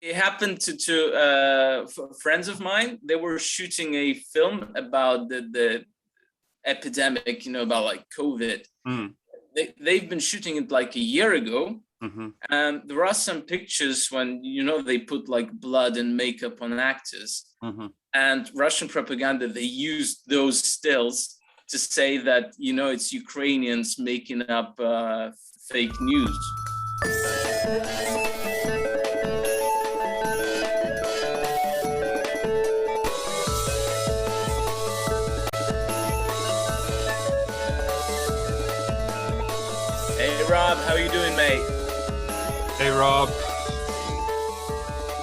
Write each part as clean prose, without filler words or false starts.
It happened to friends of mine. They were shooting a film about the epidemic, about like COVID. Mm. They've been shooting it like a year ago. Mm-hmm. And there are some pictures when, they put like blood and makeup on actors. Mm-hmm. And Russian propaganda, they used those stills to say that, it's Ukrainians making up fake news. Hey Rob, how you doing, mate? Hey Rob.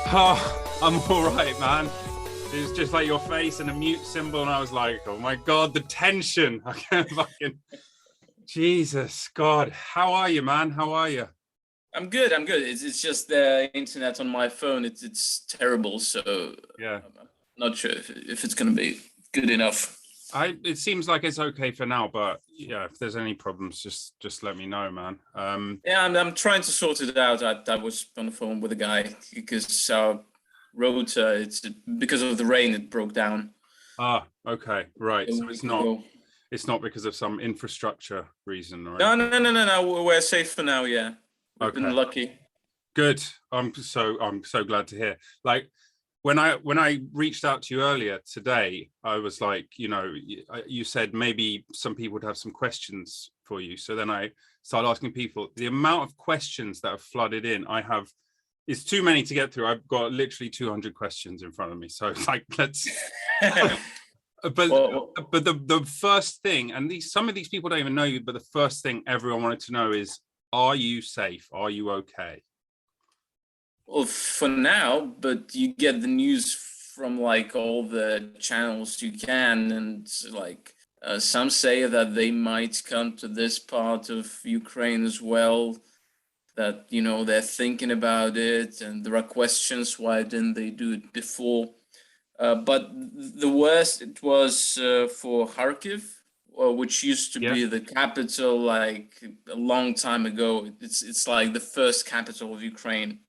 Oh, I'm all right, man. It was just like your face and a mute symbol, and I was like, oh my God, the tension. I can't fucking... Jesus, God. How are you, man? How are you? I'm good. It's just the internet on my phone. It's terrible. So yeah, I'm not sure if it's going to be good enough. It seems like it's okay for now, but yeah, if there's any problems, just let me know, man. Yeah, I'm trying to sort it out. I was on the phone with a guy because our router, it's because of the rain, it broke down. Ah, okay, right. So it's not because of some infrastructure reason, right? No. We're safe for now. Yeah, we've been lucky. Good. I'm so glad to hear. Like when I reached out to you earlier today, I was like, you said maybe some people would have some questions for you. So then I started asking people. The amount of questions that have flooded in, it's too many to get through. I've got literally 200 questions in front of me. So it's like, let's. But the first thing, and some of these people don't even know you, but the first thing everyone wanted to know is, are you safe? Are you okay? Well, for now, but you get the news from like all the channels you can, and like some say that they might come to this part of Ukraine as well, that they're thinking about it, and there are questions, why didn't they do it before? But the worst it was for Kharkiv, which used to be the capital like a long time ago. It's like the first capital of Ukraine.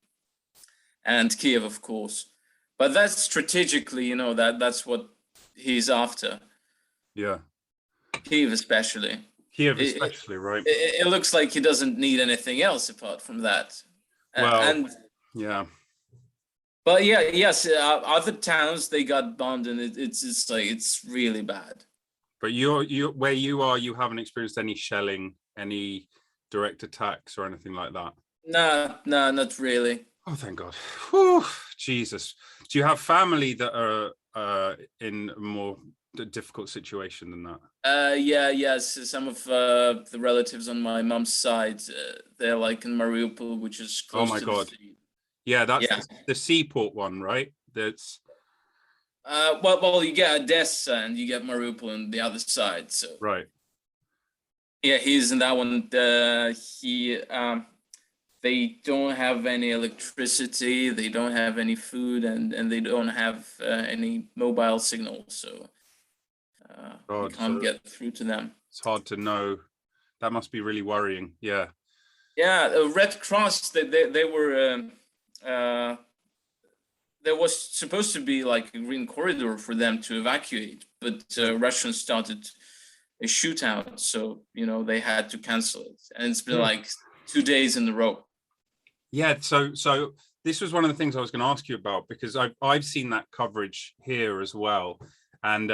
And Kiev, of course, but that's strategically, that's what he's after. Yeah, Kiev especially. Right? It looks like he doesn't need anything else apart from that. Well, yeah. But yes, other towns they got bombed, and it's like it's really bad. But you where you are, you haven't experienced any shelling, any direct attacks or anything like that. No, not really. Oh, thank God. Whew, Jesus. Do you have family that are in a more difficult situation than that? Yes. Some of the relatives on my mom's side, they're like in Mariupol, which is close to the sea. Yeah, that's the seaport one, right? That's well, you get Odessa and you get Mariupol on the other side. So right. Yeah, he's in that one. They don't have any electricity, they don't have any food, and they don't have any mobile signal, so you can't get through to them. It's hard to know. That must be really worrying. Yeah. Red Cross, they were there was supposed to be like a green corridor for them to evacuate, but Russians started a shootout, so they had to cancel it, and it's been like 2 days in a row. Yeah, so this was one of the things I was going to ask you about, because I've seen that coverage here as well, and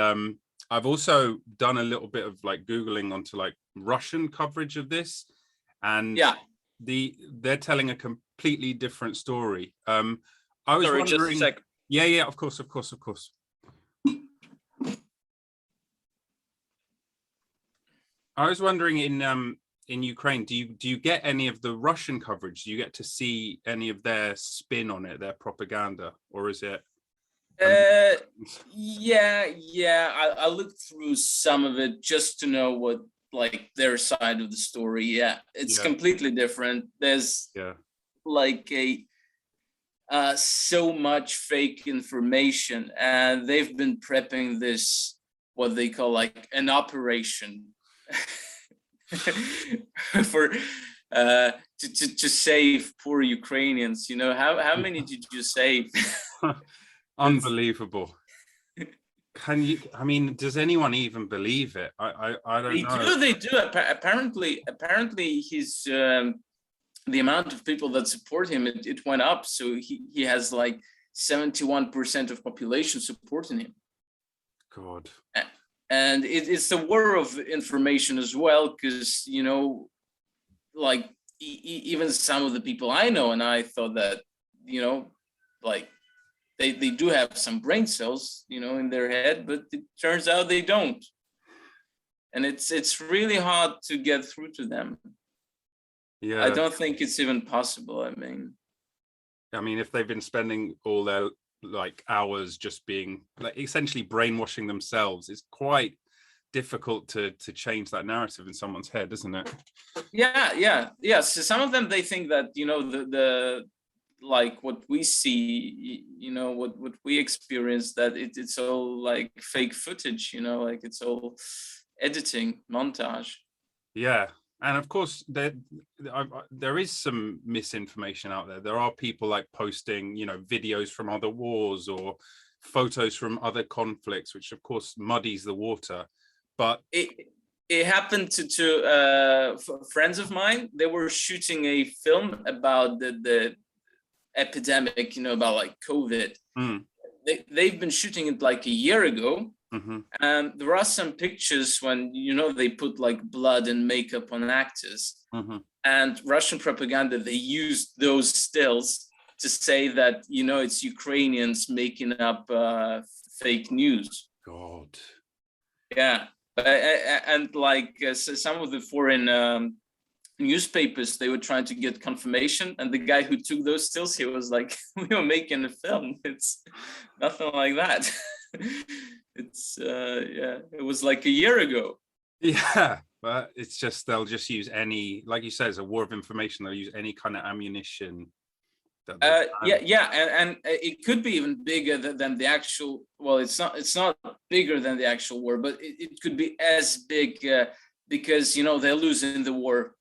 I've also done a little bit of like Googling onto like Russian coverage of this, and they're telling a completely different story. I was wondering. Just a sec. Yeah, of course. I was wondering in Ukraine, do you get any of the Russian coverage? Do you get to see any of their spin on it, their propaganda, or is it? I looked through some of it just to know what like their side of the story. Yeah, it's completely different. There's like so much fake information, and they've been prepping this, what they call like an operation for to save poor Ukrainians. You know, how many did you save? Unbelievable. Can you? I mean, does anyone even believe it? I don't know. They do. Apparently, his the amount of people that support him, it went up. So he has like 71% of population supporting him. God. And it's the war of information as well, because, you know, like even some of the people I know, and I thought that, you know, like they do have some brain cells, you know, in their head, but it turns out they don't. And it's really hard to get through to them. Yeah. I don't think it's even possible. I mean, if they've been spending all their like hours just being like essentially brainwashing themselves, it's quite difficult to change that narrative in someone's head, isn't it? Yeah. So some of them, they think that, you know, the like what we see, you know, what we experience, that it's all like fake footage, you know, like it's all editing, montage. Yeah. And of course, there is some misinformation out there. There are people like posting, you know, videos from other wars or photos from other conflicts, which of course muddies the water. But it happened to friends of mine. They were shooting a film about the epidemic, you know, about like COVID. They've been shooting it like a year ago. And there are some pictures when, you know, they put like blood and makeup on actors. And Russian propaganda, they used those stills to say that, you know, it's Ukrainians making up fake news. God. Yeah. And like so some of the foreign newspapers, they were trying to get confirmation, and the guy who took those stills, he was like, we were making a film. It's nothing like that. It's yeah, it was like a year ago. Yeah, but it's just, they'll just use any, like you said, it's a war of information. They'll use any kind of ammunition that yeah, and it could be even bigger than the actual, well, it's not bigger than the actual war, but it could be as big, because, you know, they're losing the war.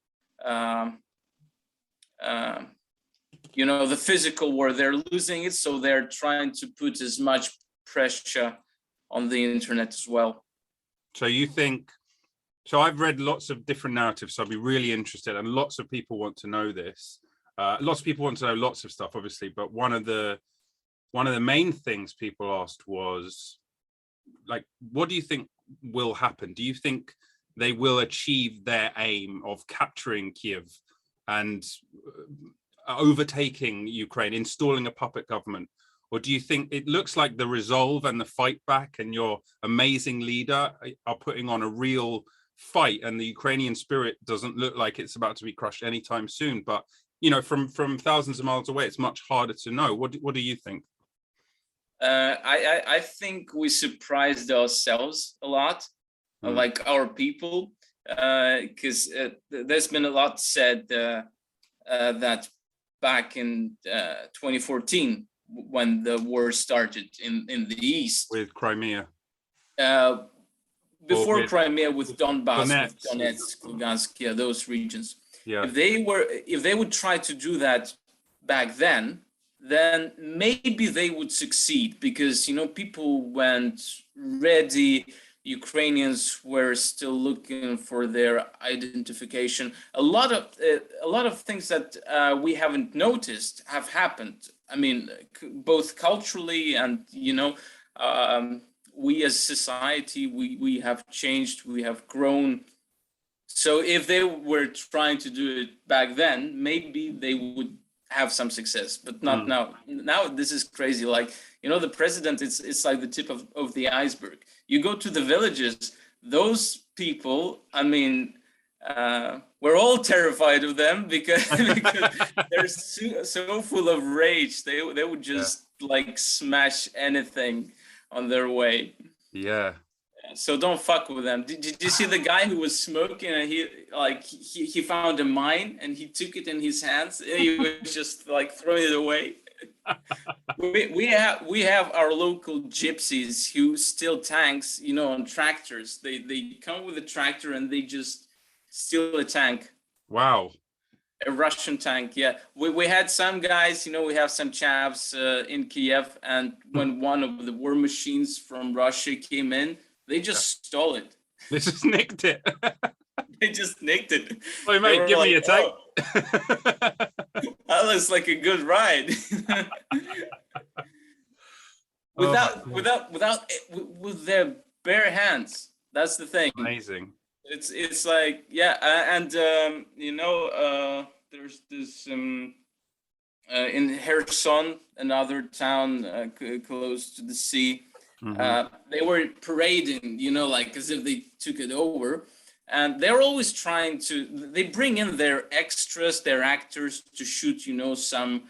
You know, the physical war, they're losing it, so they're trying to put as much pressure on the internet as well. So you think, so I've read lots of different narratives, so I'd be really interested, and lots of people want to know this. Lots of people want to know lots of stuff, obviously, but one of the main things people asked was, like, what do you think will happen? Do you think they will achieve their aim of capturing Kiev and overtaking Ukraine, installing a puppet government? Or do you think it looks like the resolve and the fight back and your amazing leader are putting on a real fight, and the Ukrainian spirit doesn't look like it's about to be crushed anytime soon? But, you know, from thousands of miles away, it's much harder to know. What do you think? I think we surprised ourselves a lot, like our people, because there's been a lot said that back in 2014, when the war started in the east, with Crimea, before Crimea, with Donbass, with Donetsk, Lugansk, yeah, those regions. Yeah. If they would try to do that back then maybe they would succeed, because, you know, people went ready. Ukrainians were still looking for their identification. A lot of things that we haven't noticed have happened. I mean, both culturally and, you know, we as society, we have changed, we have grown. So if they were trying to do it back then, maybe they would have some success, but not now. Now this is crazy. Like, you know, the president, it's like the tip of the iceberg. You go to the villages, those people, I mean, we're all terrified of them because they're so full of rage. They would just like smash anything on their way. Yeah. So don't fuck with them. Did you see the guy who was smoking, and he found a mine and he took it in his hands and he was just like throwing it away? we have our local gypsies who steal tanks, you know, on tractors. They come with a tractor and they just steal a tank. Wow. A Russian tank, yeah. We had some guys, we have some chavs in Kiev, and when one of the war machines from Russia came in, they just stole it. They just nicked it. They just nicked it. Wait, mate, give me a tank. That looks like a good ride. With their bare hands. That's the thing. Amazing. It's like, yeah, and there's this in Kherson, another town close to the sea. They were parading, like as if they took it over, and they're always trying to. They bring in their extras, their actors to shoot, some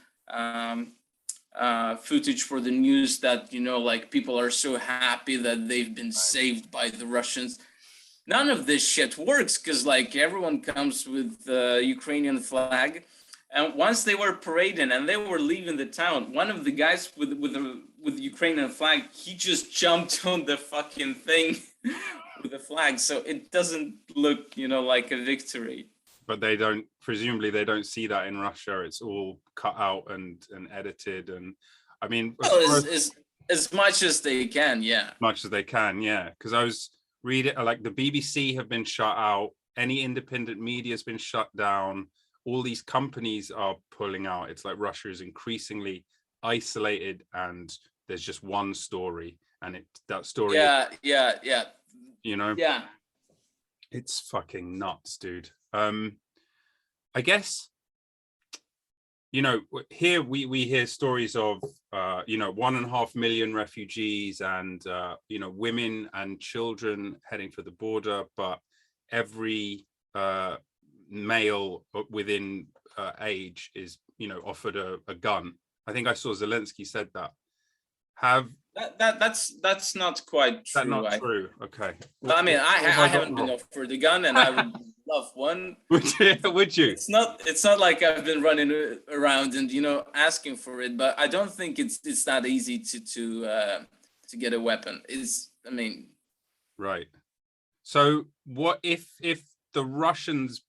footage for the news that like people are so happy that they've been saved by the Russians. None of this shit works because like everyone comes with the Ukrainian flag, and once they were parading and they were leaving the town, one of the guys with the Ukrainian flag, he just jumped on the fucking thing with the flag, so it doesn't look like a victory. But presumably they don't see that in Russia. It's all cut out and edited, and I mean, as much as they can, yeah. Much as they can, yeah. Because I was reading, like the BBC have been shut out, any independent media has been shut down, all these companies are pulling out. It's like Russia is increasingly isolated, and there's just one story, and that story. Yeah. Yeah. It's fucking nuts, dude. I guess, here we hear stories of 1.5 million refugees and women and children heading for the border, but every male within age is offered a gun. I think I saw Zelensky said that. That's not quite true. That's not true. Okay. I mean, I haven't been offered a gun, and I would love one. Would you? It's not like I've been running around and asking for it, but I don't think it's that easy to get a weapon. Right. So what if the Russians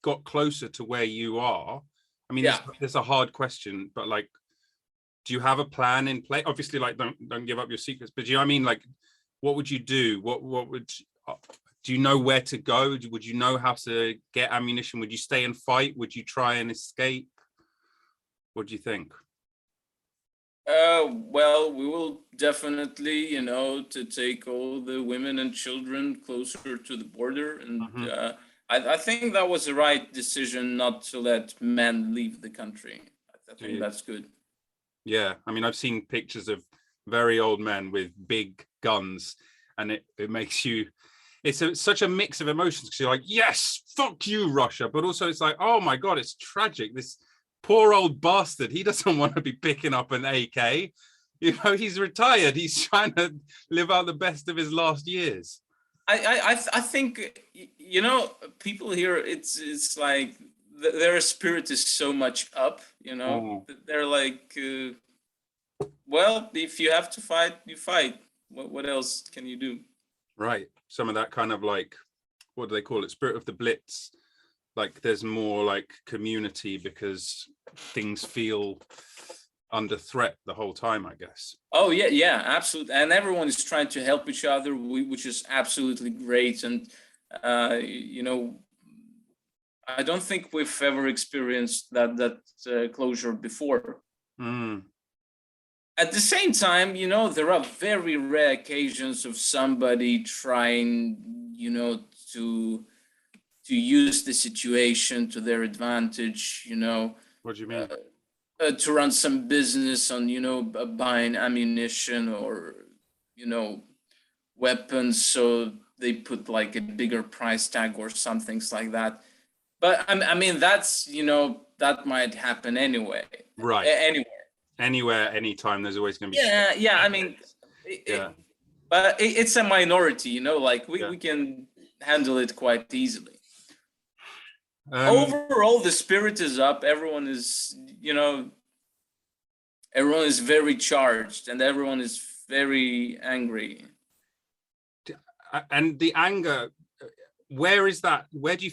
got closer to where you are? I mean, there's a hard question, but like, do you have a plan in place? Obviously, like, don't give up your secrets, but do you know what I mean? Like, what would you do? Do you know where to go? Would you know how to get ammunition? Would you stay and fight? Would you try and escape? What do you think? Well, we will definitely, to take all the women and children closer to the border. And I think that was the right decision not to let men leave the country. I think that's good. Yeah, I mean, I've seen pictures of very old men with big guns, and it makes you, it's such a mix of emotions, because you're like, yes, fuck you, Russia, but also it's like, oh my God, it's tragic. This poor old bastard, he doesn't want to be picking up an AK. He's retired. He's trying to live out the best of his last years. I think, people here, it's like, their spirit is so much up, they're like, well, if you have to fight, you fight. What else can you do? Right. Some of that kind of like, what do they call it? Spirit of the Blitz. Like there's more like community because things feel under threat the whole time, I guess. Oh yeah, absolutely. And everyone is trying to help each other, which is absolutely great. And, I don't think we've ever experienced that closure before. At the same time, there are very rare occasions of somebody trying, to use the situation to their advantage. What do you mean? To run some business on, buying ammunition or, weapons. So they put like a bigger price tag or some things like that. But I mean, that's, that might happen anyway. Right. Anywhere, anytime, there's always going to be. Yeah. I mean, but it's a minority, like we can handle it quite easily. Overall, the spirit is up. Everyone is very charged, and everyone is very angry. And the anger, where is that? Where do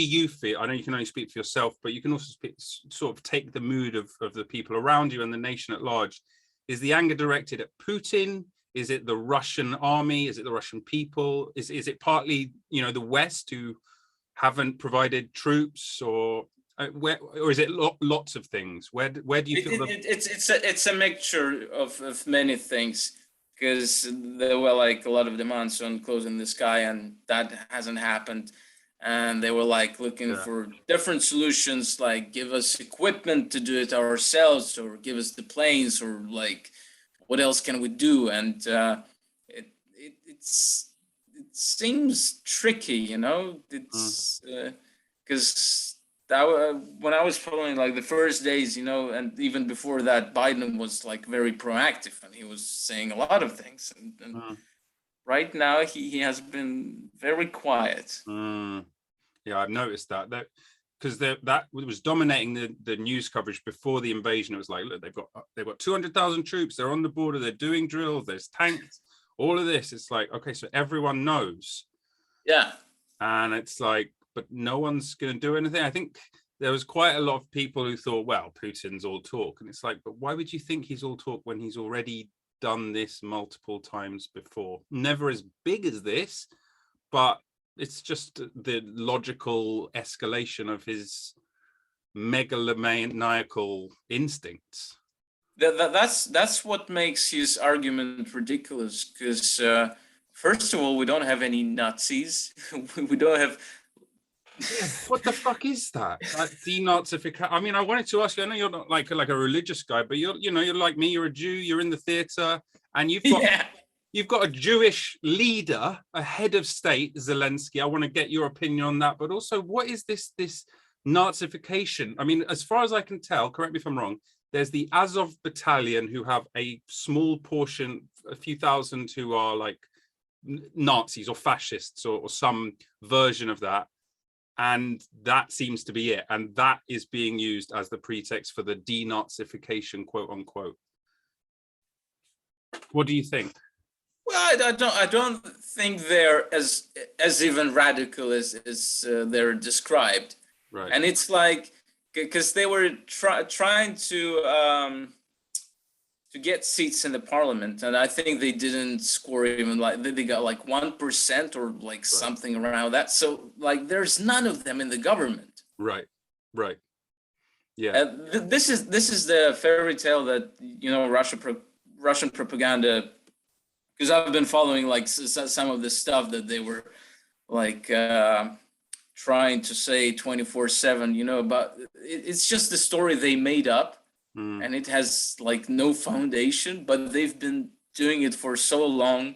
you feel? I know you can only speak for yourself, but you can also sort of take the mood of the people around you and the nation at large. Is the anger directed at Putin? Is it the Russian army? Is it the Russian people? Is it partly, you know, the West who haven't provided troops, or is it lots of things? Where do you feel it's a mixture of many things, because there were like a lot of demands on closing the sky, and that hasn't happened. And they were like looking for different solutions, like give us equipment to do it ourselves, or give us the planes, or like what else can we do? And it seems tricky, you know. It's because when I was following like the first days, you know, and even before that, Biden was like very proactive, and he was saying a lot of things. And right now, he has been very quiet. Yeah, I've noticed that because that was dominating the news coverage before the invasion. It was like, look, they've got 200,000 troops. They're on the border. They're doing drills. There's tanks. All of this. It's like, okay, so everyone knows. Yeah. And it's like, but no one's going to do anything. I think there was quite a lot of people who thought, well, Putin's all talk. And it's like, but why would you think he's all talk when he's already done this multiple times before? Never as big as this, but it's just the logical escalation of his megalomaniacal instincts. That's what makes his argument ridiculous, because first of all, we don't have any Nazis. We don't have. What the fuck is that? Like denazification. I mean, I wanted to ask you. I know you're not like a religious guy, but you're like me. You're a Jew. You're in the theater, and you've got a Jewish leader, a head of state, Zelensky. I want to get your opinion on that. But also, what is this Nazification? I mean, as far as I can tell, correct me if I'm wrong, there's the Azov battalion who have a small portion, a few thousand, who are like Nazis or fascists or some version of that. And that seems to be it. And that is being used as the pretext for the denazification, quote unquote. What do you think? Well, I don't think they're as even radical as they're described. Right. And it's like, because they were trying to get seats in the parliament, and I think they didn't score even, like they got like 1% or like something around that. So like, there's none of them in the government. Right. Yeah. This is the fairy tale that, you know, Russian propaganda. Because I've been following like some of the stuff that they were like trying to say 24/7, you know, but it's just the story they made up, and it has like no foundation, but they've been doing it for so long.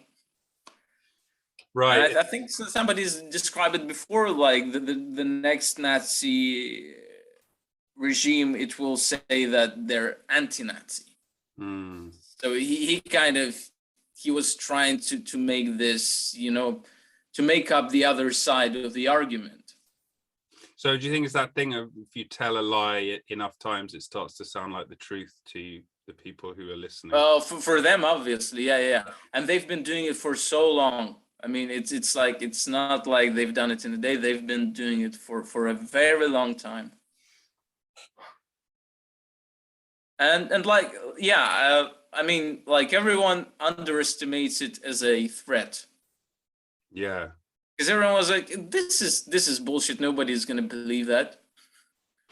Right. I think somebody's described it before, like the next Nazi regime, it will say that they're anti-Nazi. So he was trying to make this, you know, to make up the other side of the argument. So do you think it's that thing of, if you tell a lie enough times, it starts to sound like the truth to the people who are listening? Well, for them, obviously, yeah. And they've been doing it for so long. I mean, it's like, it's not like they've done it in a day. They've been doing it for a very long time. And like, yeah, I mean, like, everyone underestimates it as a threat. Yeah. Because everyone was like, this is bullshit. Nobody's going to believe that.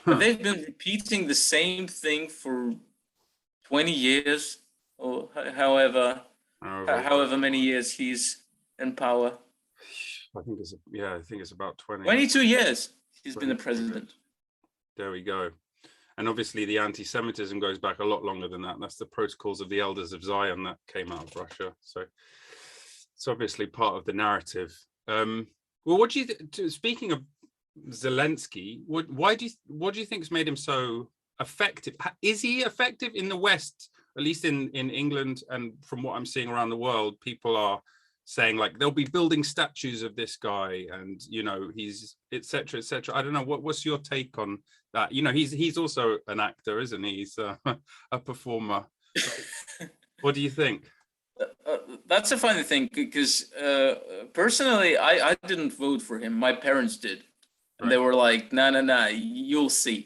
But they've been repeating the same thing for 20 years, or however many years he's in power. I think it's about 20. 22 years he's been the president. There we go. And obviously the anti-Semitism goes back a lot longer than that. That's the Protocols of the Elders of Zion that came out of Russia. So it's obviously part of the narrative. Well, what do you speaking of Zelensky, what do you think has made him so effective? Is he effective in the West, at least in England, and from what I'm seeing around the world? People are saying like they'll be building statues of this guy, and you know, he's etc. etc. I don't know, what's your take on that? You know, he's also an actor, isn't he? He's a performer. What do you think? that's a funny thing, because personally, I didn't vote for him. My parents did. And they Right. were like, no, no, no, you'll see.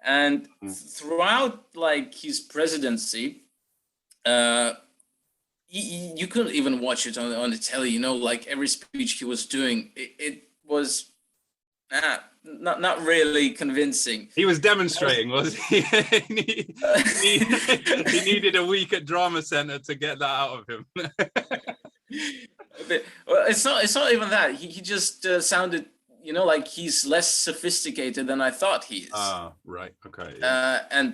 And Mm. throughout like his presidency, uh, you couldn't even watch it on the telly, like every speech he was doing, it was not really convincing. He was demonstrating, was he? He needed a week at drama center to get that out of him. Well, it's not even that. He just sounded, like he's less sophisticated than I thought he is. Ah, right. Okay. Yeah. And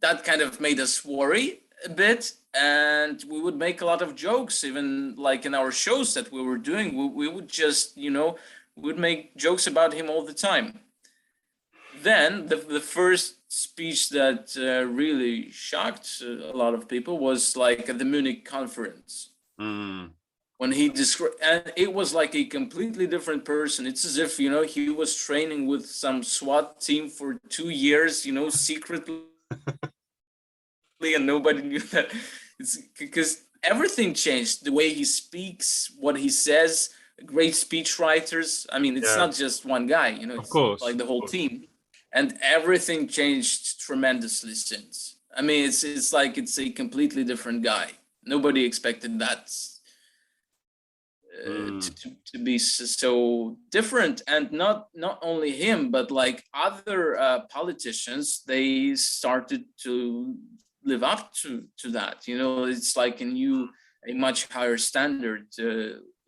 that kind of made us worry a bit, and we would make a lot of jokes, even like in our shows that we were doing. We would just, we would make jokes about him all the time. Then the first speech that really shocked a lot of people was like at the Munich conference. Mm. When he described, and it was like a completely different person. It's as if, he was training with some SWAT team for 2 years, secretly, and nobody knew that. It's because everything changed. The way he speaks, what he says, great speech writers. I mean, it's Yeah. not just one guy, Of it's course. like the whole team. And everything changed tremendously since. I mean, it's like it's a completely different guy. Nobody expected that to be so different. And not only him, but like other politicians, they started to live up to that. It's like a much higher standard.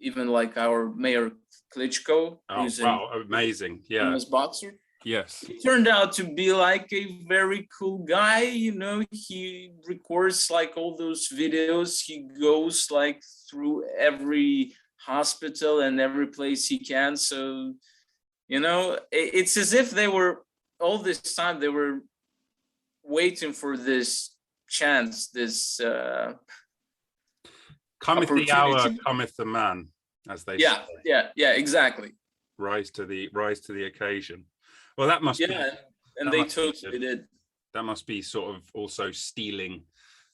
Even like our mayor Klitschko, Oh, who's wow, amazing. a Yeah. famous boxer. Yes. He turned out to be like a very cool guy. He records like all those videos. He goes like through every hospital and every place he can. So, it's as if they were all this time, they were waiting for this chance, this Cometh the hour, opportunity. cometh the man, as they Yeah, say. yeah, exactly. Rise to the occasion. Well, that must be. And that they must be totally good. did. That must be sort of also stealing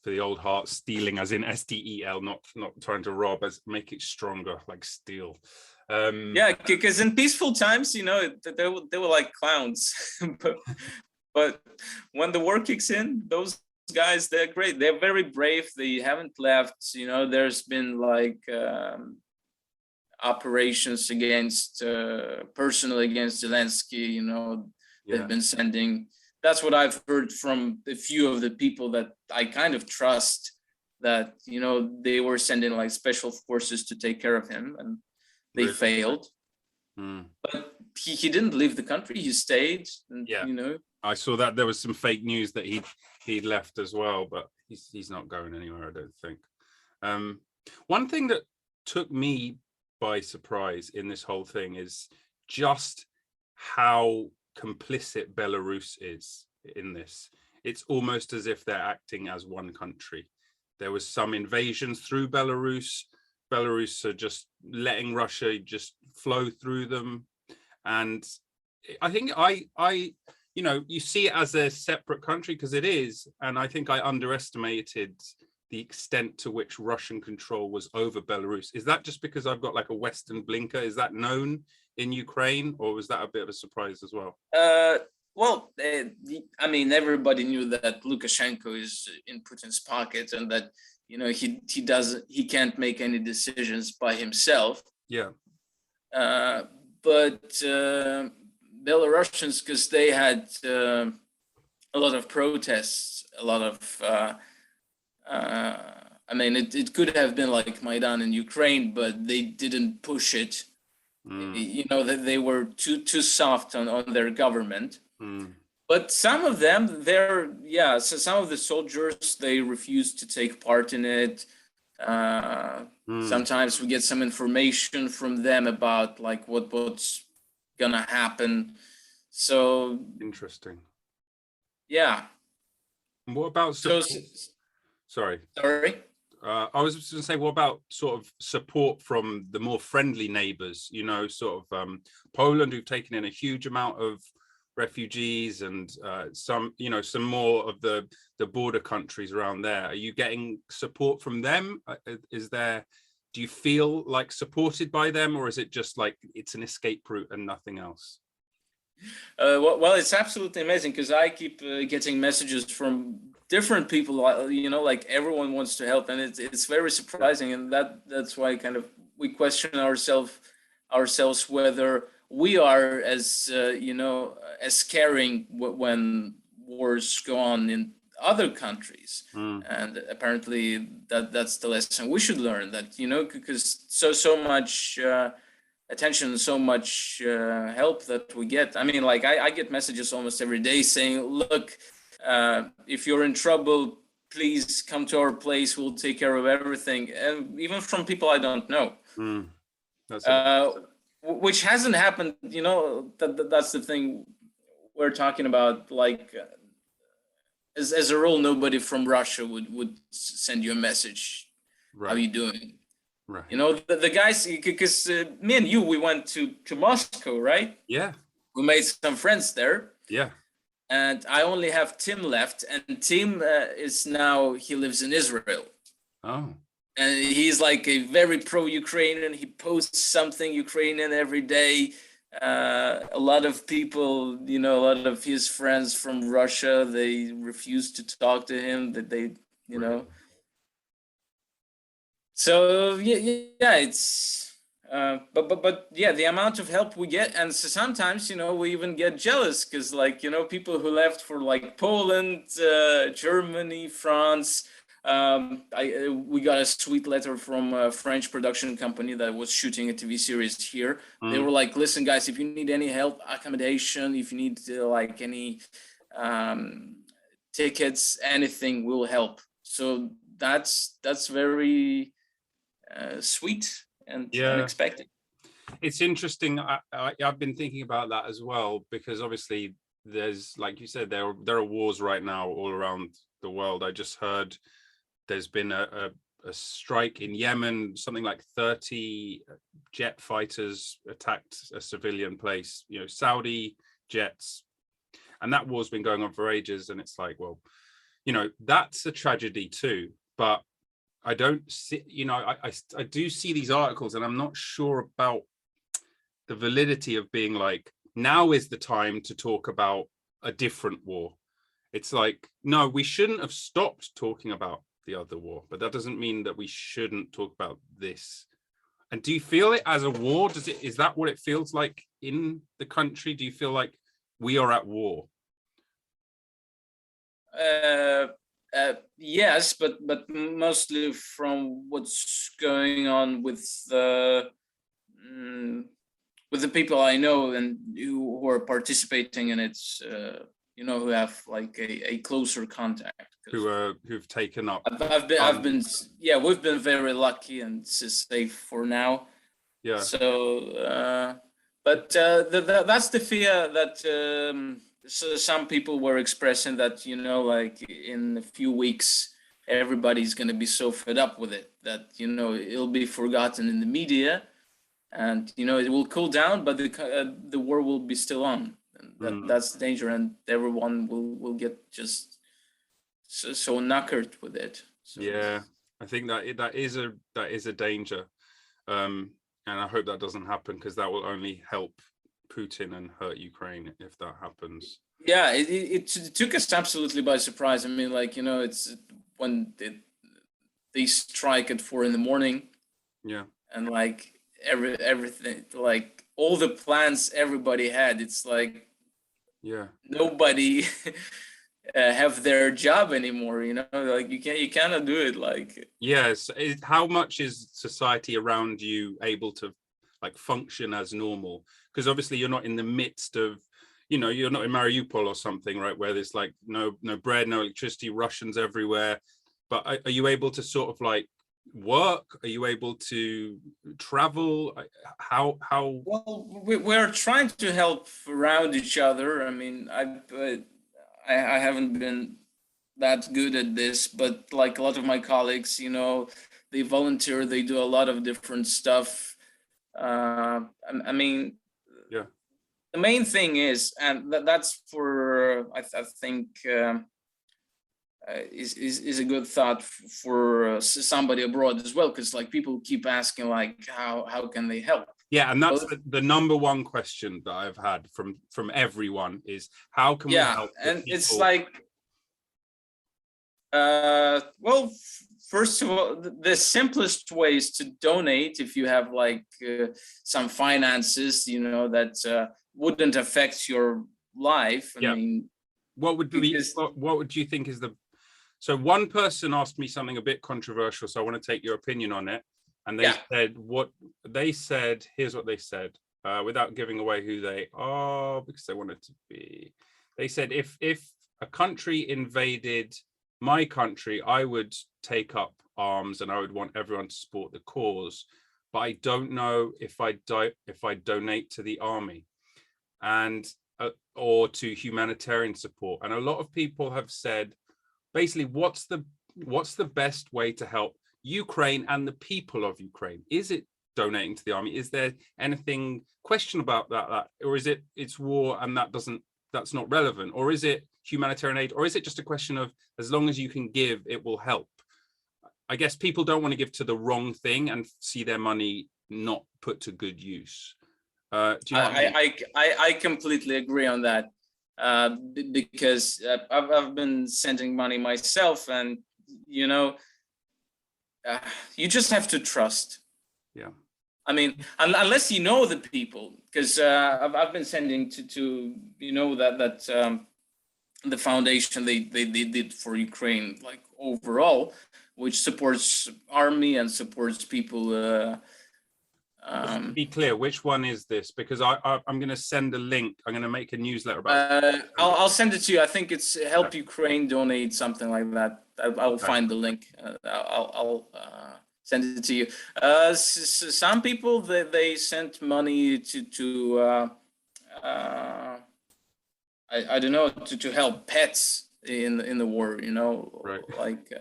for the old heart, stealing as in STEL, not trying to rob, as make it stronger, like steal. Yeah, because in peaceful times, they were like clowns, but when the war kicks in, those guys, they're great. They're very brave. They haven't left. There's been like operations against personally against Zelensky. They've been sending. That's what I've heard from a few of the people that I kind of trust. That they were sending like special forces to take care of him, and they failed. But he didn't leave the country. He stayed. And, I saw that there was some fake news that he'd left as well, but he's not going anywhere, I don't think. One thing that took me by surprise in this whole thing is just how complicit Belarus is in this. It's almost as if they're acting as one country. There was some invasions through Belarus. Belarus are just letting Russia just flow through them. And I think you see it as a separate country, because it is. And I think I underestimated the extent to which Russian control was over Belarus. Is that just because I've got like a Western blinker? Is that known in Ukraine, or was that a bit of a surprise as well? Well, I mean, everybody knew that Lukashenko is in Putin's pocket, and that he can't make any decisions by himself. Yeah. But Belarusians, because they had a lot of protests, a lot of. I mean, it could have been like Maidan in Ukraine, but they didn't push it. That they were too soft on their government. But some of them, so some of the soldiers, they refused to take part in it. Sometimes we get some information from them about like what's gonna happen. So interesting. Yeah. What about Sorry. I was just going to say, what about sort of support from the more friendly neighbors, sort of Poland, who've taken in a huge amount of refugees and some, you know, some more of the border countries around there. Are you getting support from them? Is there, do you feel like supported by them, or is it just like it's an escape route and nothing else? Well, it's absolutely amazing because I keep getting messages from different people. You know, like everyone wants to help, and it's very surprising, and that's why kind of we question ourselves whether we are as you know, as caring when wars go on in other countries. And apparently that's the lesson we should learn, that, you know, because so much attention, so much help that we get. I mean, like I get messages almost every day saying, look, if you're in trouble, please come to our place, we'll take care of everything. And even from people I don't know. That's which hasn't happened, you know. That's the thing we're talking about. Like, as a rule, nobody from Russia would send you a message. right. How you doing? Right. You know, the guys, because me and you, we went to Moscow, right? Yeah. We made some friends there. Yeah. And I only have Tim left, and Tim is now, he lives in Israel. Oh. And he's like a very pro-Ukrainian. He posts something Ukrainian every day. A lot of people, you know, a lot of his friends from Russia, they refuse to talk to him. That they, you know. So yeah, it's. But yeah, the amount of help we get, and so sometimes, you know, we even get jealous because, like, you know, people who left for like Poland, Germany, France. We got a sweet letter from a French production company that was shooting a TV series here. They were like, listen, guys, if you need any help, accommodation, if you need like any tickets, anything, we'll help. So that's very sweet and unexpected. It's interesting. I've been thinking about that as well, because obviously there's, like you said, there are wars right now all around the world. I just heard there's been a strike in Yemen. Something like 30 jet fighters attacked a civilian place, you know, Saudi jets. And that war's been going on for ages. And it's like, well, you know, that's a tragedy too. But I don't see, you know, I do see these articles, and I'm not sure about the validity of being like, now is the time to talk about a different war. It's like, no, we shouldn't have stopped talking about the other war, but that doesn't mean that we shouldn't talk about this. And do you feel it as a war? Is that what it feels like in the country? Do you feel like we are at war? Yes, but mostly from what's going on with the people I know and who are participating in it. You know, who have like a closer contact. Who've taken up. I've been yeah, we've been very lucky and safe for now. Yeah. So, but that's the fear that so some people were expressing, that, you know, like in a few weeks everybody's going to be so fed up with it that, you know, it'll be forgotten in the media, and, you know, it will cool down, but the war will be still on. And that's the danger, and everyone will get just so knackered with it. So, yeah, I think that is a danger, and I hope that doesn't happen, because that will only help Putin and hurt Ukraine if that happens. Yeah, it took us absolutely by surprise. I mean, like, you know, it's when they strike at 4 a.m. Yeah, and like everything, like all the plans everybody had, it's like, yeah, nobody have their job anymore. You know, like you cannot do it. Like, yes. How much is society around you able to like function as normal? Because obviously you're not in the midst of, you know, you're not in Mariupol or something, right, where there's like no bread, no electricity, Russians everywhere. But are you able to sort of like work? Are you able to travel? How? well, we're trying to help around each other. I mean, I haven't been that good at this, but like a lot of my colleagues, you know, they volunteer, they do a lot of different stuff. I mean, Yeah, the main thing is, and that's for I think is a good thought for somebody abroad as well, because like people keep asking like how can they help. Yeah, and that's Well, the number one question that I've had from everyone is how can we help the and people? it's like well, first of all, the simplest way is to donate if you have like some finances, you know, that wouldn't affect your life. I mean, what would you think is the, so one person asked me something a bit controversial, so I want to take your opinion on it. And they said, here's what they said, without giving away who they are, because they wanted to be, they said, if a country invaded my country, I would take up arms and I would want everyone to support the cause, but I don't know if I donate to the army and or to humanitarian support. And a lot of people have said, basically, what's the best way to help Ukraine and the people of Ukraine? Is it donating to the army? Is there anything question about that, or is it's war and that's not relevant? Or is it humanitarian aid? Or is it just a question of as long as you can give, it will help? I guess people don't want to give to the wrong thing and see their money not put to good use. Do you know what I mean? I completely agree on that, because I've been sending money myself, and you know, you just have to trust. Yeah. I mean, unless you know the people, because I've been sending to you know that the foundation they did for Ukraine, like overall, which supports army and supports people. Just to be clear, which one is this? Because I'm going to send a link. I'm going to make a newsletter about it. I'll send it to you. I think it's Help Ukraine Donate, something like that. I'll find the link. I'll send it to you. Some people they sent money to I don't know, to help pets in the war. You know, right. Like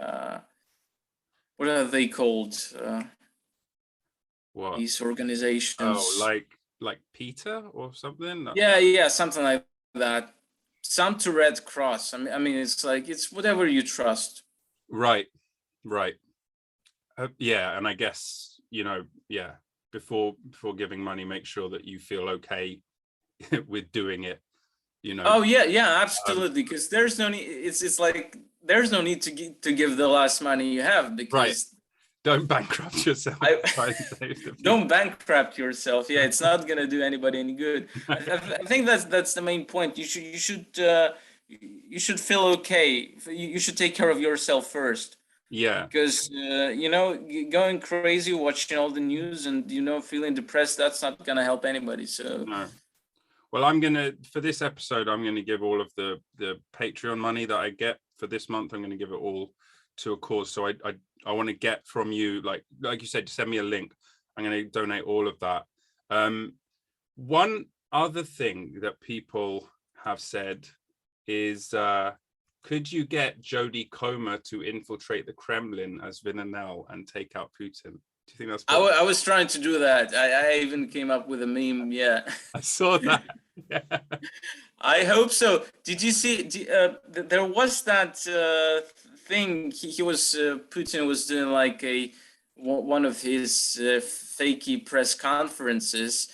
what are they called? What? These organizations. Oh, like PETA or something? Yeah, something like that. Some to Red Cross. I mean, it's like, it's whatever you trust. Right. Yeah, and I guess, you know, yeah, before giving money, make sure that you feel okay with doing it, you know. Oh yeah, absolutely. Because there's no need. It's like there's no need to give the last money you have, because. Right. Don't bankrupt yourself. Don't bankrupt yourself. Yeah, it's not gonna do anybody any good. I think that's the main point. You should feel okay. You should take care of yourself first. Yeah. Because you know, going crazy watching all the news and you know feeling depressed, that's not gonna help anybody. So. No. Well, for this episode, I'm gonna give all of the Patreon money that I get for this month. I'm gonna give it all to a cause. So I want to get from you, like you said, just send me a link. I'm going to donate all of that. One other thing that people have said is, could you get Jodie Comer to infiltrate the Kremlin as Villanelle and take out Putin? Do you think that's possible? I was trying to do that. I even came up with a meme. Yeah, I saw that. Yeah. I hope so. Did you see? There was that thing. He was Putin was doing like one of his fakey press conferences.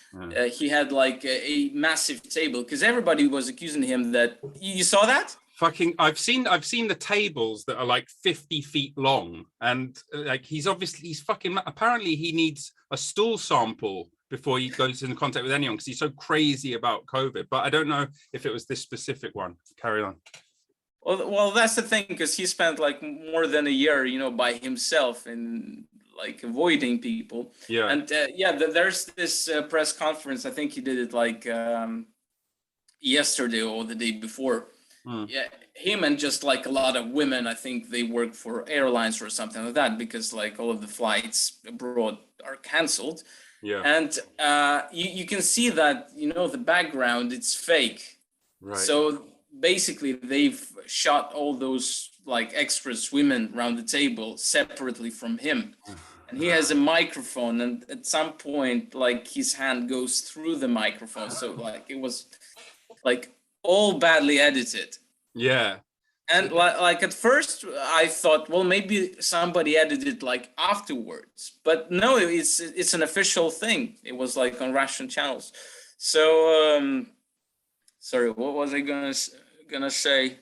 He had like a massive table because everybody was accusing him that. You saw that? Fucking, I've seen the tables that are like 50 feet long, and like he's fucking, apparently he needs a stool sample before he goes into contact with anyone because he's so crazy about COVID. But I don't know if it was this specific one. Carry on. Well, that's the thing, because he spent like more than a year, you know, by himself and like avoiding people. Yeah. And there's this press conference. I think he did it like yesterday or the day before. Yeah, him and just like a lot of women. I think they work for airlines or something like that, because like all of the flights abroad are canceled. Yeah. And you can see that, you know, the background, it's fake. Right. So basically they've shot all those like extras women around the table separately from him. and he has a microphone, and at some point, like, his hand goes through the microphone, so like it was like all badly edited. Yeah. And like at first I thought, well, maybe somebody edited like afterwards, but no, it's an official thing. It was like on Russian channels. So sorry, what was I gonna say?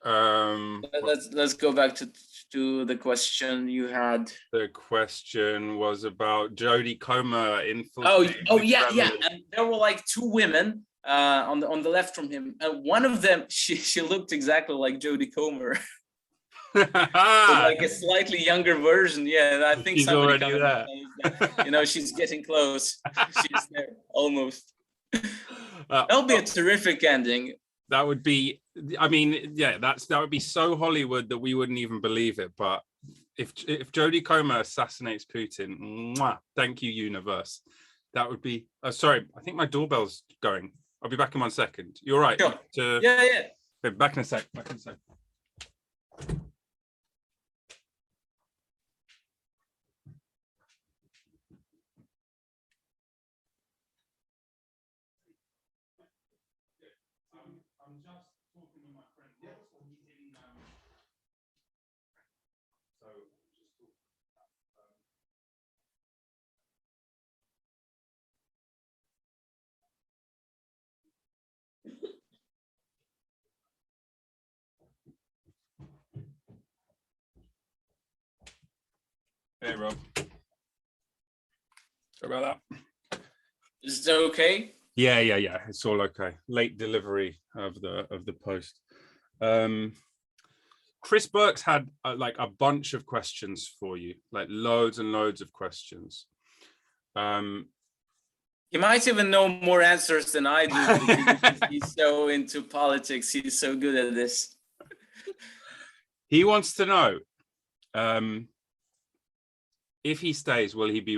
Let's go back to the question you had. The question was about Jodie Comer Oh infiltrating yeah, the yeah. Kremlin. And there were like two women on the left from him. And one of them, she looked exactly like Jodie Comer. Like a slightly younger version. Yeah, I think She's somebody already commented there. that. You know, she's getting close. She's there almost. Uh, That'll be a terrific ending. that would be, I mean, yeah, that would be so Hollywood that we wouldn't even believe it. But if Jodie Comer assassinates Putin, mwah, thank you, universe. That would be. Sorry, I think my doorbell's going. I'll be back in 1 second. You're right. Sure. Yeah. Okay, back in a sec. Back in a sec. I'm just talking with my friend. He's in. So just talk. Hey, Rob. Sorry about that. Is that okay? Yeah. It's all okay. Late delivery of the post. Chris Burke's had like a bunch of questions for you, like loads and loads of questions. He might even know more answers than I do because he's so into politics. He's so good at this. He wants to know if he stays, will he be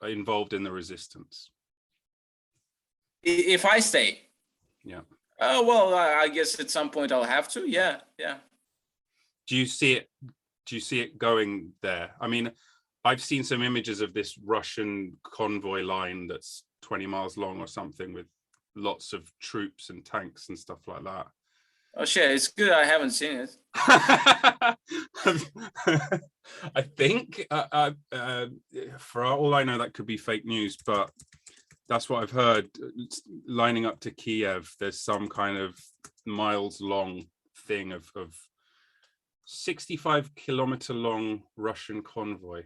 involved in the resistance? If I stay? Yeah. Oh, well, I guess at some point I'll have to. Yeah. Do you see it? Do you see it going there? I mean, I've seen some images of this Russian convoy line that's 20 miles long or something with lots of troops and tanks and stuff like that. Oh shit, it's good I haven't seen it. I think, for all I know, that could be fake news, but that's what I've heard. Lining up to Kiev, there's some kind of miles long thing of 65-kilometer long Russian convoy,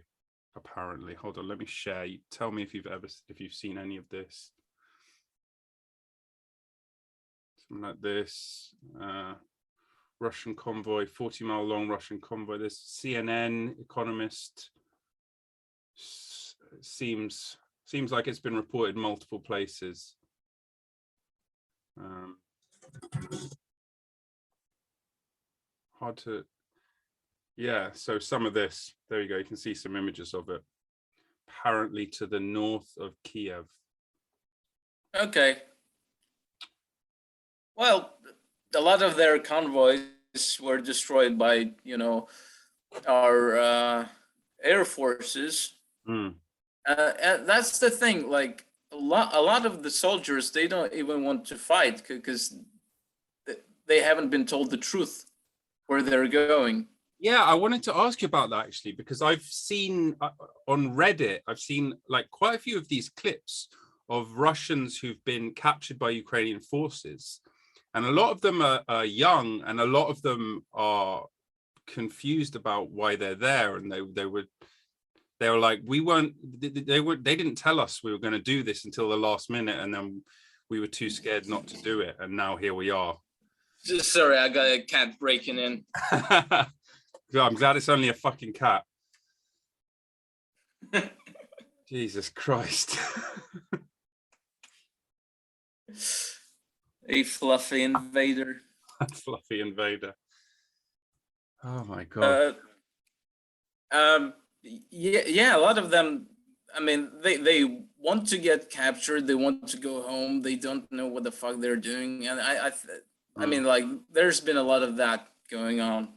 apparently. Hold on, let me share. You tell me if you've seen any of this. Something like this. Russian convoy, 40-mile long Russian convoy. This CNN, Economist. Seems like it's been reported multiple places. Hard to. Yeah, so some of this, there you go, you can see some images of it. Apparently to the north of Kiev. Okay. Well, a lot of their convoys were destroyed by, our air forces. Mm. And that's the thing, like a lot of the soldiers, they don't even want to fight because they haven't been told the truth where they're going. Yeah, I wanted to ask you about that actually, because I've seen on Reddit, I've seen like quite a few of these clips of Russians who've been captured by Ukrainian forces. And a lot of them are young, and a lot of them are confused about why they're there. And they were like, they didn't tell us we were going to do this until the last minute, and then we were too scared not to do it. And now here we are. Just sorry, I got a cat breaking in. I'm glad it's only a fucking cat. Jesus Christ. A fluffy invader. Fluffy invader. Oh my God. Yeah, a lot of them, I mean, they want to get captured, they want to go home, they don't know what the fuck they're doing. And I mean, like, there's been a lot of that going on.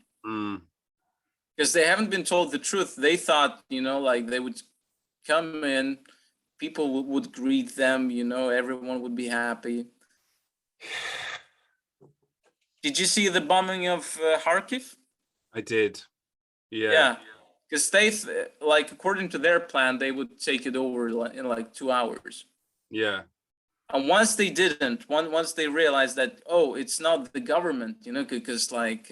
because they haven't been told the truth. They thought, like they would come in, people would greet them, everyone would be happy. Did you see the bombing of Kharkiv? I did. Yeah. Yeah, because they like, according to their plan, they would take it over in like 2 hours. Yeah. And once they didn't, once they realized that, oh, it's not the government, because like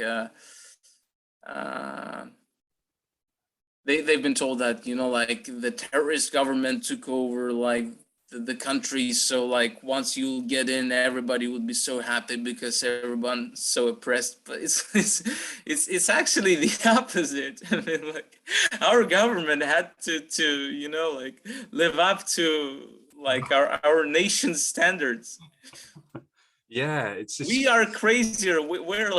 they've been told that, like the terrorist government took over like the country. So like once you get in, everybody would be so happy because everyone's so oppressed. But it's actually the opposite. I mean, like our government had to like live up to like our nation's standards. Yeah, it's just... We are crazier. We're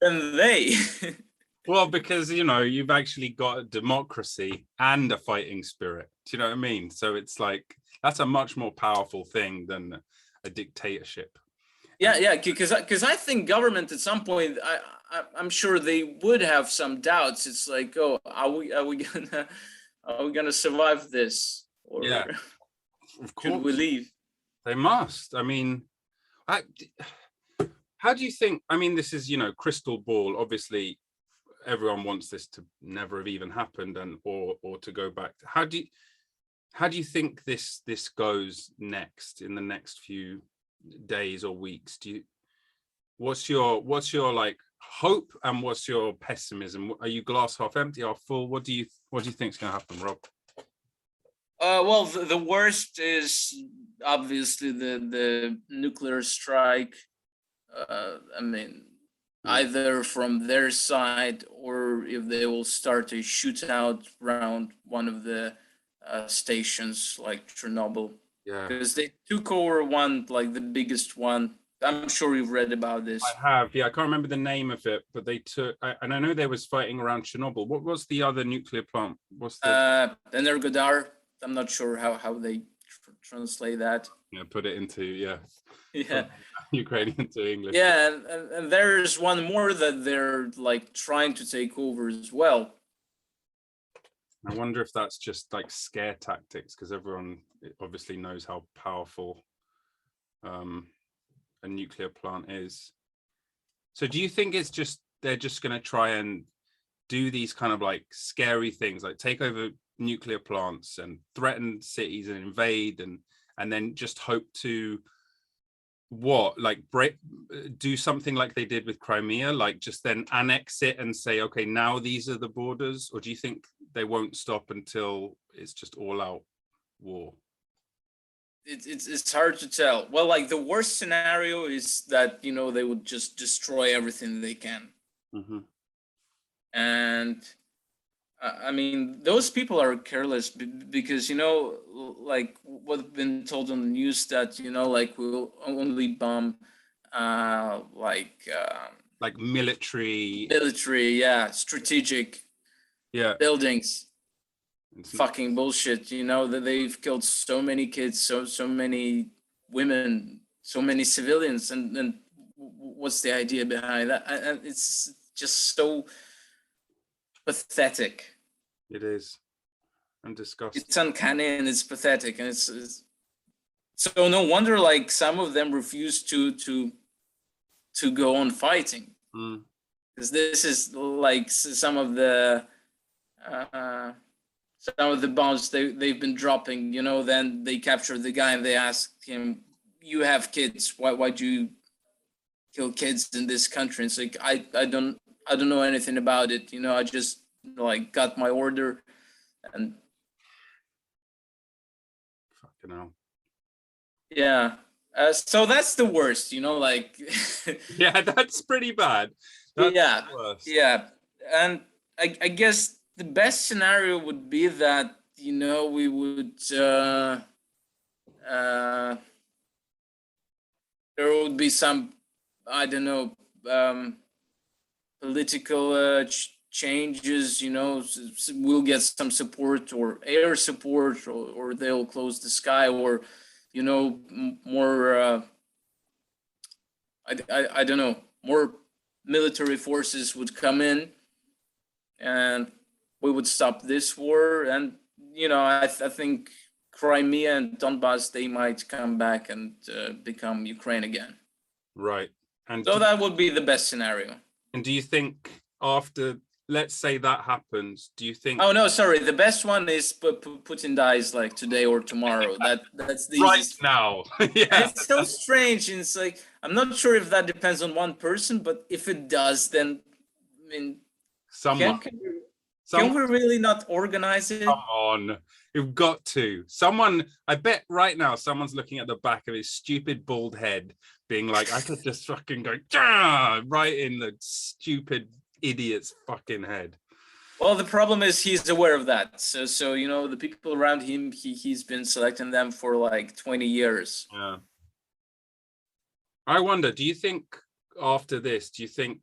than they. Well, because you've actually got a democracy and a fighting spirit. Do you know what I mean? So it's like that's a much more powerful thing than a dictatorship. Yeah, because I think government at some point, I'm sure they would have some doubts. It's like, oh, are we gonna survive this, or Yeah, of should we course leave? they must. I mean, how do you think? I mean, this is crystal ball. Obviously, everyone wants this to never have even happened, and or to go back. How do you think this goes next in the next few days or weeks? What's your like hope, and what's your pessimism? Are you glass half empty, half full? What do you think is going to happen, Rob? Well, the worst is obviously the nuclear strike. I mean, either from their side, or if they will start a shootout around one of the stations like Chernobyl. Yeah, because they took over one, like the biggest one. I'm sure you've read about this. I have. Yeah, I can't remember the name of it, but they took, and I know there was fighting around Chernobyl. What was the other nuclear plant? What's the Energodar. I'm not sure how they translate that. put it into Yeah. Ukrainian to English. Yeah, and there's one more that they're like trying to take over as well. I wonder if that's just like scare tactics, because everyone obviously knows how powerful a nuclear plant is. So do you think it's just they're just going to try and do these kind of like scary things, like take over nuclear plants and threaten cities and invade, and then just hope to do something like they did with Crimea, like just then annex it and say, okay, now these are the borders? Or do you think they won't stop until it's just all out war? It's hard to tell. Well, like the worst scenario is that they would just destroy everything they can. Mm-hmm. And I mean, those people are careless because like what's been told on the news that like we'll only bomb like military, yeah, strategic buildings. It's fucking bullshit. That they've killed so many kids, so many women, so many civilians, and what's the idea behind that? And it's just so pathetic. It is. And disgusting. It's uncanny and it's pathetic, and it's so no wonder like some of them refuse to go on fighting, because this is like some of the bombs they've been dropping. Then they capture the guy and they ask him, "You have kids? Why do you kill kids in this country?" And it's like I don't know anything about it. I just like got my order and fucking hell. Yeah. So that's the worst, like yeah, that's pretty bad. That's the worst. Yeah. And I guess the best scenario would be that, we would there would be some, I don't know, political changes, we'll get some support or air support, or they'll close the sky, or more I don't know, more military forces would come in and we would stop this war. And I think Crimea and Donbass, they might come back and become Ukraine again. Right. And so that would be the best scenario. And do you think after, let's say that happens, do you think? Oh no, sorry. The best one is Putin dies like today or tomorrow. That's the right easiest. now. Yeah. And it's so strange. And it's like, I'm not sure if that depends on one person, but if it does, then I mean, Someone. Can we really not organize it? Come on, you've got to. Someone, I bet right now, someone's looking at the back of his stupid bald head, being like, I could just fucking go right in the stupid idiot's fucking head. Well, the problem is he's aware of that. So the people around him, he's been selecting them for like 20 years. Yeah. I wonder, do you think after this, do you think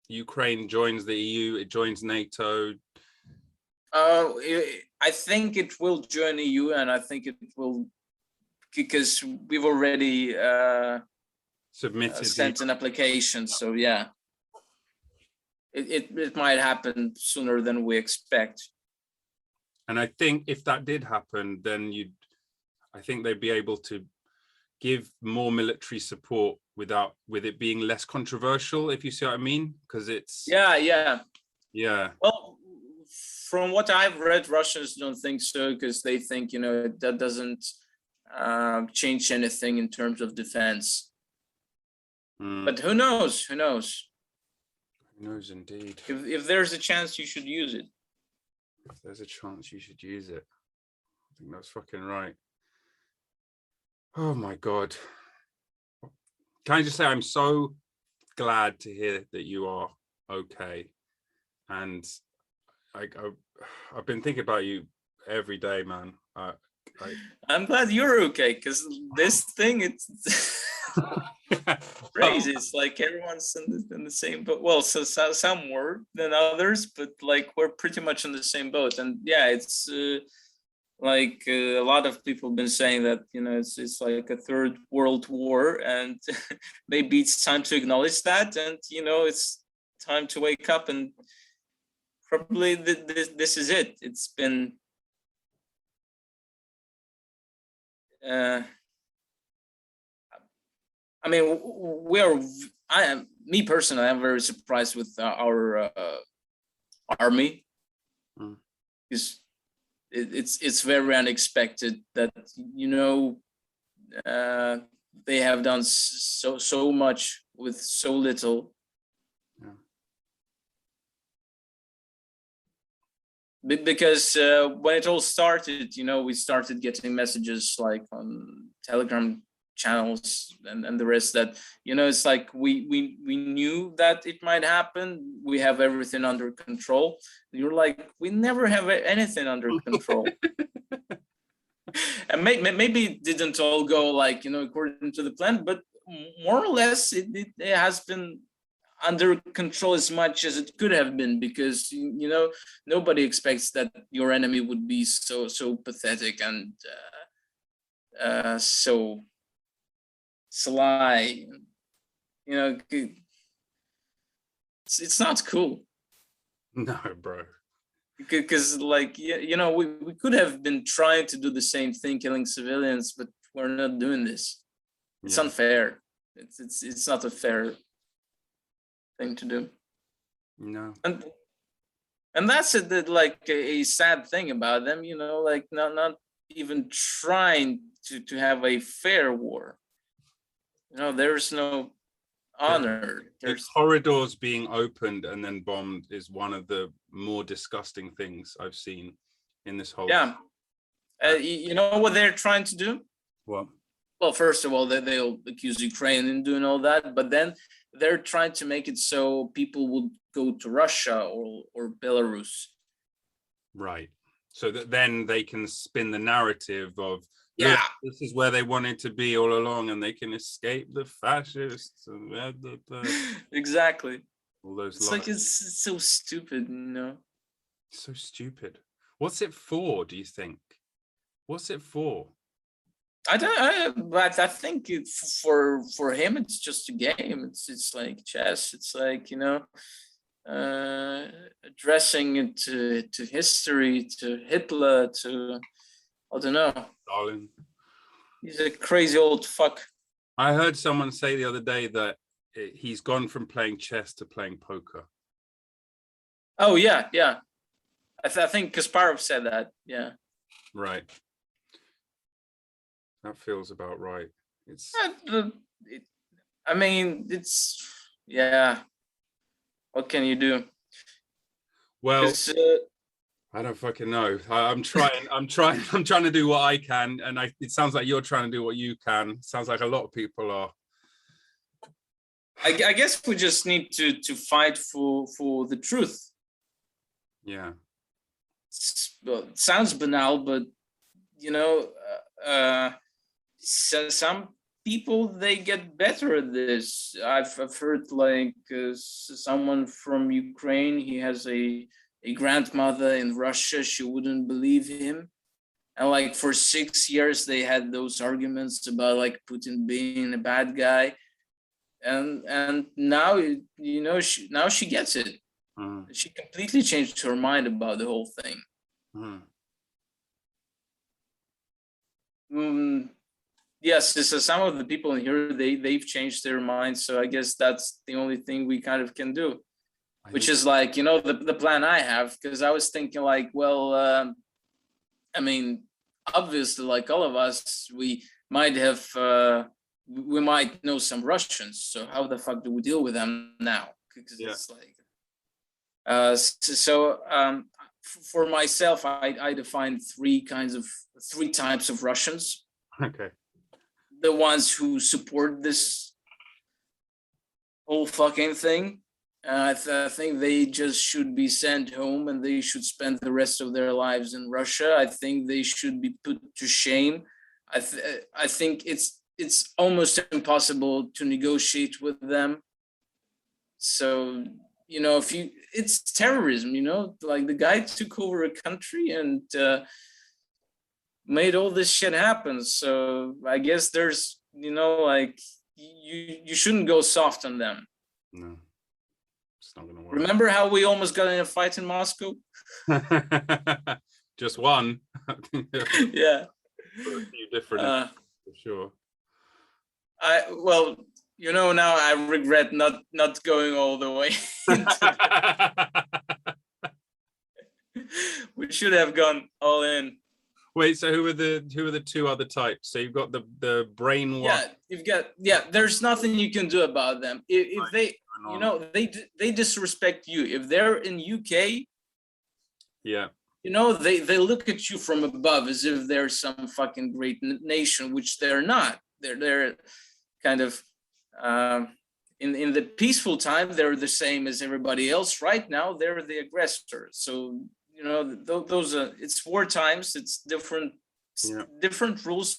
Ukraine joins the EU, it joins NATO? I think it will join EU, and I think it will, because we've already submitted sent an application. So yeah, it might happen sooner than we expect. And I think if that did happen, then I think they'd be able to give more military support with it being less controversial, if you see what I mean, because it's yeah. Well, from what I've read, Russians don't think so, because they think that doesn't change anything in terms of defense. But who knows? Who knows indeed. If there's a chance, you should use it. If there's a chance, you should use it. I think that's fucking right. Oh my God. Can I just say, I'm so glad to hear that you are okay. And I've been thinking about you every day, man. I'm glad you're okay, because this thing, it's crazy. It's like everyone's in the same boat. Well, so some more than others, but like we're pretty much in the same boat. And yeah, it's like a lot of people have been saying that it's like a third world war, and maybe it's time to acknowledge that, and it's time to wake up, and probably this is it. It's been I mean, me personally, I'm very surprised with our army, because it's very unexpected that they have done so much with so little. Because when it all started, we started getting messages like on Telegram channels and the rest, that it's like we knew that it might happen. We have everything under control. You're like, we never have anything under control. And maybe it didn't all go like according to the plan, but more or less it has been under control as much as it could have been, because nobody expects that your enemy would be so pathetic and so sly. It's not cool. No, bro. Because like we could have been trying to do the same thing, killing civilians, but we're not doing this. It's unfair. It's not a fair thing to do. No. And that's like a sad thing about them, like not even trying to have a fair war. There's no honor. The corridors being opened and then bombed is one of the more disgusting things I've seen in this whole. Yeah. You know what they're trying to do? What? Well, first of all, they'll accuse Ukraine in doing all that, but then they're trying to make it so people would go to Russia or Belarus. Right. So that then they can spin the narrative of, this is where they wanted to be all along, and they can escape the fascists. And exactly. All those it's lies. Like it's so stupid, So stupid. What's it for, do you think? What's it for? But I think for him it's just a game. It's like chess. It's like addressing it to history, to Hitler, to, I don't know. Stalin. He's a crazy old fuck. I heard someone say the other day that he's gone from playing chess to playing poker. Oh yeah, yeah. I think Kasparov said that. Yeah. Right. That feels about right. It's. I mean, it's, yeah. What can you do? Well, I don't fucking know. I'm trying. I'm trying to do what I can, and it sounds like you're trying to do what you can. Sounds like a lot of people are. I guess we just need to fight for the truth. Yeah. Well, it sounds banal, but you know, some people, they get better at this. I've heard like someone from Ukraine. He has a grandmother in Russia. She wouldn't believe him, and like for 6 years they had those arguments about like Putin being a bad guy, and now now she gets it. She completely changed her mind about the whole thing. Yes, so some of the people in here, they've changed their minds. So I guess that's the only thing we kind of can do, which is like, the plan I have, because I was thinking like, well, I mean, obviously, like all of us, we might know some Russians. So how the fuck do we deal with them now? Because it's like, for myself, I define three types of Russians. Okay. The ones who support this whole fucking thing. I think they just should be sent home and they should spend the rest of their lives in Russia. I think they should be put to shame. I think it's almost impossible to negotiate with them. So, it's terrorism, like the guy took over a country and made all this shit happen. So I guess there's, like, you shouldn't go soft on them. No, it's not gonna work. Remember how we almost got in a fight in Moscow? Just one. Yeah. A few different, for sure. Now I regret not going all the way. We should have gone all in. Wait, so who are the two other types? So you've got the brain one. There's nothing you can do about them. If they, they disrespect you. If they're in UK, they look at you from above as if they're some fucking great nation, which they're not. They're kind of in the peaceful time, they're the same as everybody else. Right now, they're the aggressor. So those are, it's war times. It's different. Different rules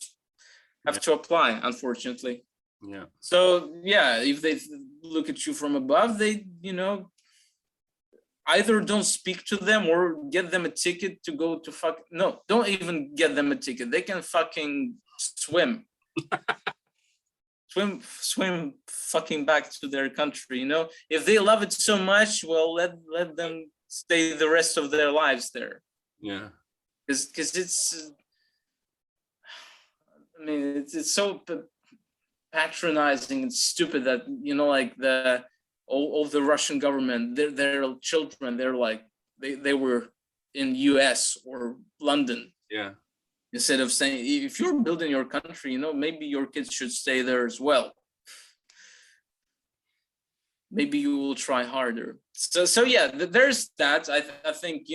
have to apply, unfortunately. Yeah. So if they look at you from above, they either don't speak to them or get them a ticket to go to no, don't even get them a ticket. They can fucking swim. swim fucking back to their country. If they love it so much, well, let them stay the rest of their lives there. Yeah. Because it's, I mean, it's so patronizing and stupid that like all the Russian government, their children, they're like they were in US or London. Yeah. Instead of saying, if you're building your country, maybe your kids should stay there as well. Maybe you will try harder. So yeah, there's that. I think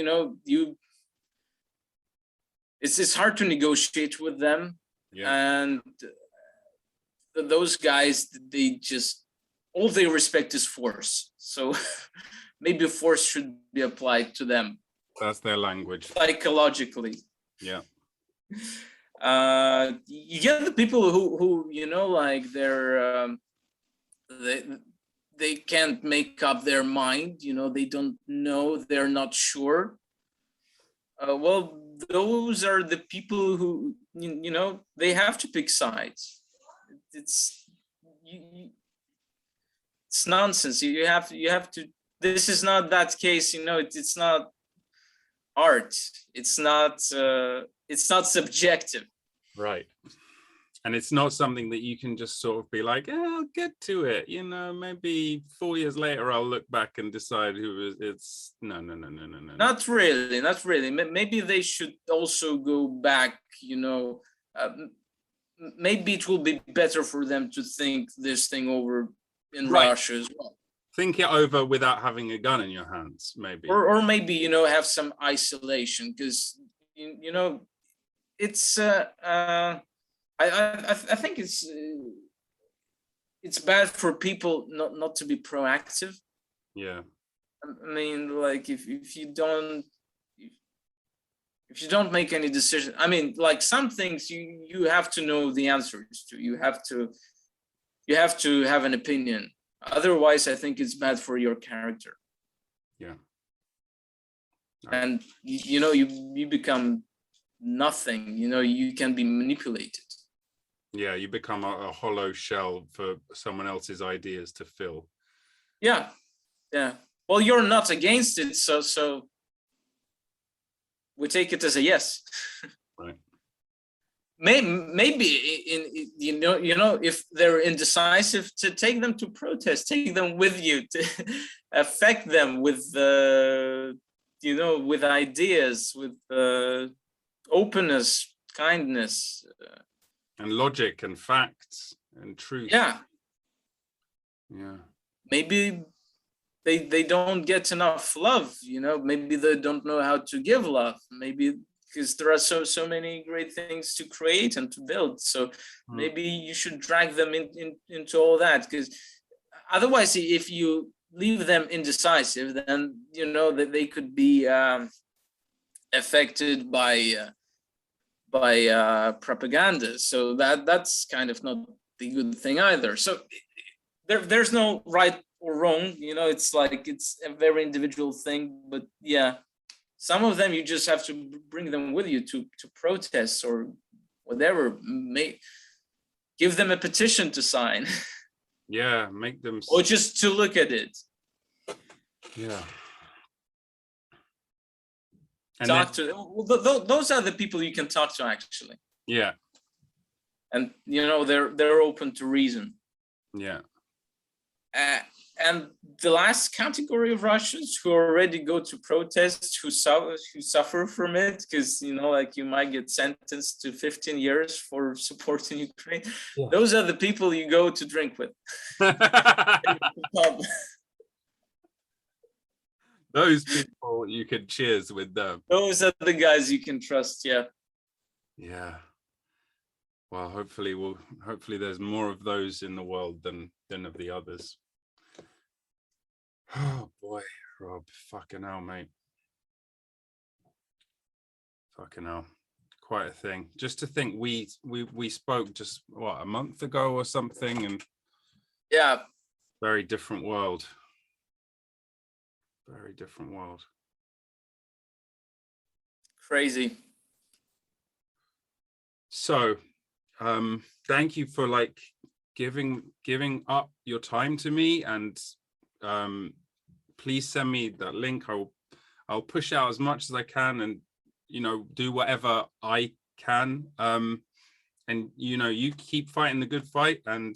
it's hard to negotiate with them. Yeah. And those guys, they just, all they respect is force. So maybe force should be applied to them. That's their language. Psychologically. Yeah. You get the people who like they can't make up their mind. They don't know. They're not sure. Well, those are the people who they have to pick sides. It's nonsense. You have to this is not that case, you know. It's not art. It's not subjective. Right. And it's not something that you can just sort of be like, I'll get to it. You know, maybe 4 years later, I'll look back and decide who it's. No. Not really, not really. Maybe they should also go back, you know. Maybe it will be better for them to think this thing over in Russia as well. Think it over without having a gun in your hands, maybe. Or maybe, you know, have some isolation, because, you know, it's I think it's bad for people not to be proactive. Yeah. I mean, like, if you don't make any decision, I mean, like, some things you have to know the answers to. You have to have an opinion. Otherwise, I think it's bad for your character. Yeah. And you know, you become nothing. You know, you can be manipulated. Yeah, you become a hollow shell for someone else's ideas to fill. Yeah. Well, you're not against it, so we take it as a yes. Right. Maybe in you know, if they're indecisive, to take them to protest, take them with you, to affect them with you know, with ideas, with openness, kindness, and logic and facts and truth. Yeah. Maybe they don't get enough love, you know. Maybe they don't know how to give love. Maybe because there are so many great things to create and to build. So maybe you should drag them into all that, because otherwise, if you leave them indecisive, then, you know, that they could be affected by propaganda. So that's kind of not the good thing either. So there's no right or wrong, you know. It's like, it's a very individual thing. But yeah, some of them you just have to bring them with you to protest or whatever. Give them a petition to sign. Yeah, make them, or just to look at it. Yeah. And talk to them. Those are the people you can talk to, actually. Yeah. And, you know, they're open to reason. Yeah. And the last category of Russians who already go to protest, who suffer from it, because, you know, like, you might get sentenced to 15 years for supporting Ukraine. Yeah. Those are the people you go to drink with. Those people you can cheers with them. Those are the guys you can trust. Yeah. Yeah. Well, hopefully there's more of those in the world than of the others. Oh boy, Rob, fucking hell, mate. Fucking hell. Quite a thing. Just to think we spoke just what, a month ago or something, and yeah, very different world. Very different world. Crazy. So, thank you for like giving up your time to me, and please send me that link. I'll push out as much as I can, and, you know, do whatever I can. And, you know, you keep fighting the good fight, and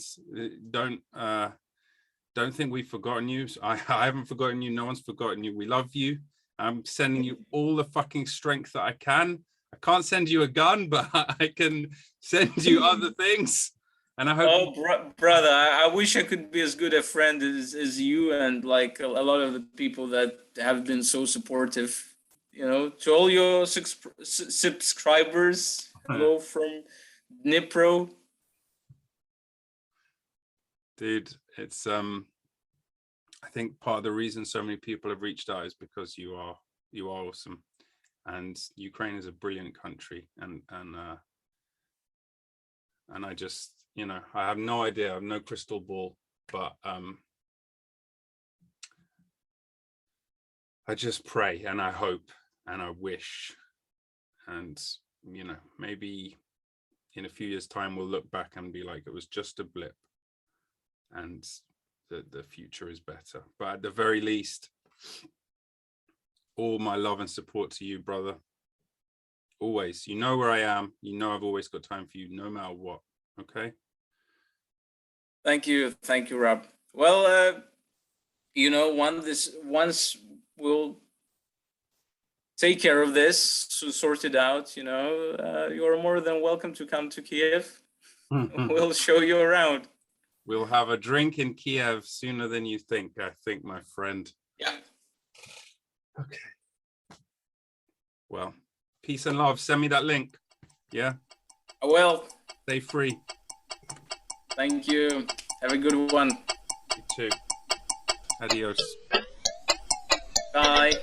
don't think we've forgotten you. I haven't forgotten you. No one's forgotten you. We love you. I'm sending you all the fucking strength that I can. I can't send you a gun, but I can send you other things. And I hope. Oh, brother, I wish I could be as good a friend as you, and like a lot of the people that have been so supportive. You know, to all your subscribers, hello from Dnipro. Dude, it's I think part of the reason so many people have reached out is because you are awesome, and Ukraine is a brilliant country, and I just, you know, I have no idea, I have no crystal ball, but I just pray and I hope and I wish, and, you know, maybe in a few years' time we'll look back and be like, it was just a blip, and the future is better. But at the very least, all my love and support to you, brother. Always. You know where I am. You know I've always got time for you, no matter what. Okay? Thank you, Rob. Well, once we'll take care of this, to sort it out, you're more than welcome to come to Kiev. We'll show you around. We'll have a drink in Kiev sooner than you think, I think, my friend. Yeah. Okay. Well, peace and love. Send me that link. Yeah? I will. Stay free. Thank you. Have a good one. You too. Adios. Bye.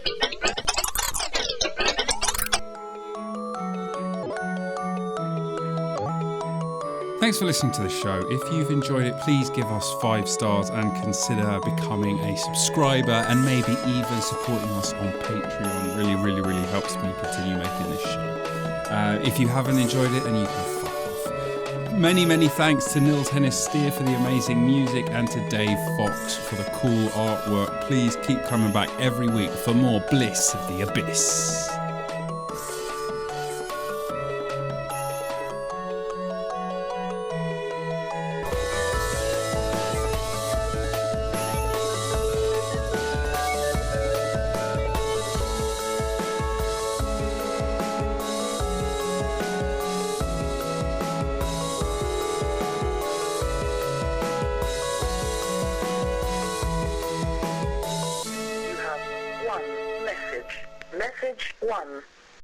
Thanks for listening to the show. If you've enjoyed it, please give us 5 stars and consider becoming a subscriber and maybe even supporting us on Patreon. Really, really, really helps me continue making this show. If you haven't enjoyed it, then you can fuck off. Many, many thanks to Nils Hennis-Steer for the amazing music and to Dave Fox for the cool artwork. Please keep coming back every week for more Bliss of the Abyss. Message 1.